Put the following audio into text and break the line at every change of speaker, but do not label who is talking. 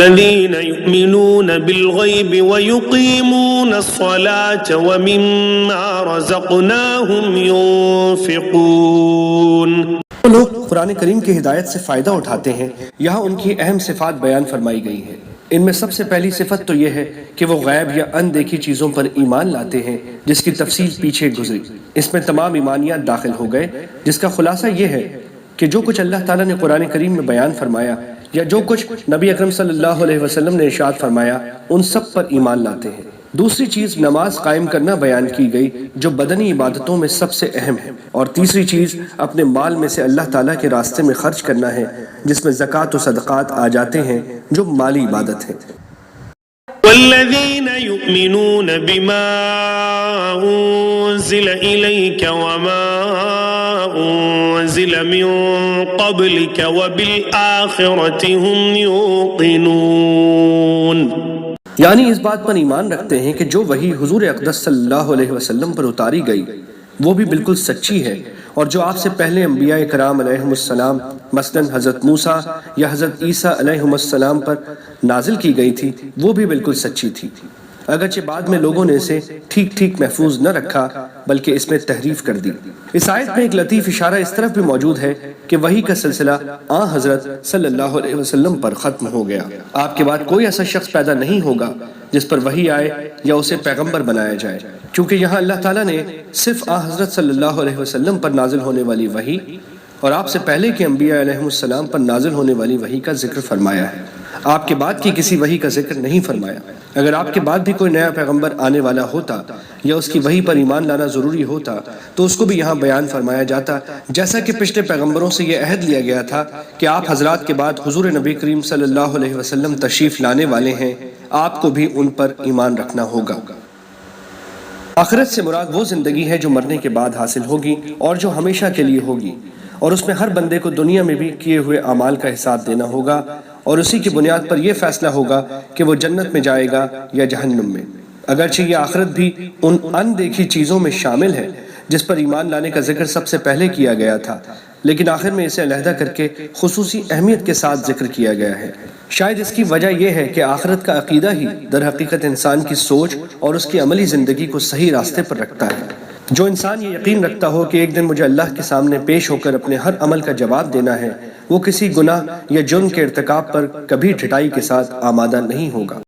الذين يؤمنون بالغيب ويقيمون الصلاة ومما رزقناهم ينفقون۔
لوگ قرآن کریم کی ہدایت سے فائدہ اٹھاتے ہیں، یہاں ان کی اہم صفات بیان فرمائی گئی ہیں۔ ان میں سب سے پہلی صفت تو یہ ہے کہ وہ غیب یا اندیکھی چیزوں پر ایمان لاتے ہیں، جس کی تفصیل پیچھے گزری۔ اس میں تمام ایمانیات داخل ہو گئے، جس کا خلاصہ یہ ہے کہ جو کچھ اللہ تعالیٰ نے قرآن کریم میں بیان فرمایا یا جو کچھ نبی اکرم صلی اللہ علیہ وسلم نے ارشاد فرمایا، ان سب پر ایمان لاتے ہیں۔ دوسری چیز نماز قائم کرنا بیان کی گئی، جو بدنی عبادتوں میں سب سے اہم ہے، اور تیسری چیز اپنے مال میں سے اللہ تعالیٰ کے راستے میں خرچ کرنا ہے، جس میں زکوٰۃ و صدقات آ جاتے ہیں، جو مالی عبادت ہے۔
والذين يؤمنون بما أنزل إليك وما أنزل من قبلك وبالآخرة هم يوقنون۔
یعنی اس بات پر ایمان رکھتے ہیں کہ جو وحی حضور اقدس صلی اللہ علیہ وسلم پر اتاری گئی وہ بھی بالکل سچی ہے، اور جو آپ سے پہلے انبیاء کرام علیہم السلام مثلاً حضرت موسیٰ یا حضرت عیسیٰ علیہم السلام پر نازل کی گئی تھی وہ بھی بالکل سچی تھی، اگرچہ بعد میں لوگوں نے اسے ٹھیک ٹھیک محفوظ نہ رکھا بلکہ اس میں تحریف کر دی۔ اس آیت میں ایک لطیف اشارہ اس طرف بھی موجود ہے کہ وحی کا سلسلہ حضرت صلی اللہ علیہ وسلم پر ختم ہو گیا۔ آپ کے بعد کوئی ایسا شخص پیدا نہیں ہوگا جس پر وحی آئے یا اسے پیغمبر بنایا جائے، کیونکہ یہاں اللہ تعالیٰ نے صرف حضرت صلی اللہ علیہ وسلم پر نازل ہونے والی وحی اور آپ سے پہلے کے انبیاء علیہم السلام پر نازل ہونے والی وحی کا ذکر فرمایا ہے، آپ کے بعد کی کسی وحی کا ذکر نہیں فرمایا۔ اگر آپ کے بعد بھی کوئی نیا پیغمبر آنے والا ہوتا یا اس کی وحی پر ایمان لانا ضروری ہوتا تو اس کو بھی یہاں بیان فرمایا جاتا، جیسا کہ پچھلے پیغمبروں سے یہ عہد لیا گیا تھا کہ آپ حضرات کے بعد حضور نبی کریم صلی اللہ علیہ وسلم تشریف لانے والے ہیں، آپ کو بھی ان پر ایمان رکھنا ہوگا۔ آخرت سے مراد وہ زندگی ہے جو مرنے کے بعد حاصل ہوگی اور جو ہمیشہ کے لیے ہوگی، اور اس میں ہر بندے کو دنیا میں بھی کیے ہوئے اعمال کا حساب دینا ہوگا، اور اسی کی بنیاد پر یہ فیصلہ ہوگا کہ وہ جنت میں جائے گا یا جہنم میں۔ اگرچہ یہ آخرت بھی ان اندیکھی چیزوں میں شامل ہے جس پر ایمان لانے کا ذکر سب سے پہلے کیا گیا تھا، لیکن آخر میں اسے علیحدہ کر کے خصوصی اہمیت کے ساتھ ذکر کیا گیا ہے۔ شاید اس کی وجہ یہ ہے کہ آخرت کا عقیدہ ہی در حقیقت انسان کی سوچ اور اس کی عملی زندگی کو صحیح راستے پر رکھتا ہے۔ جو انسان یہ یقین رکھتا ہو کہ ایک دن مجھے اللہ کے سامنے پیش ہو کر اپنے ہر عمل کا جواب دینا ہے، وہ کسی گناہ یا جرم کے ارتکاب پر کبھی ڈھٹائی کے ساتھ آمادہ نہیں ہوگا۔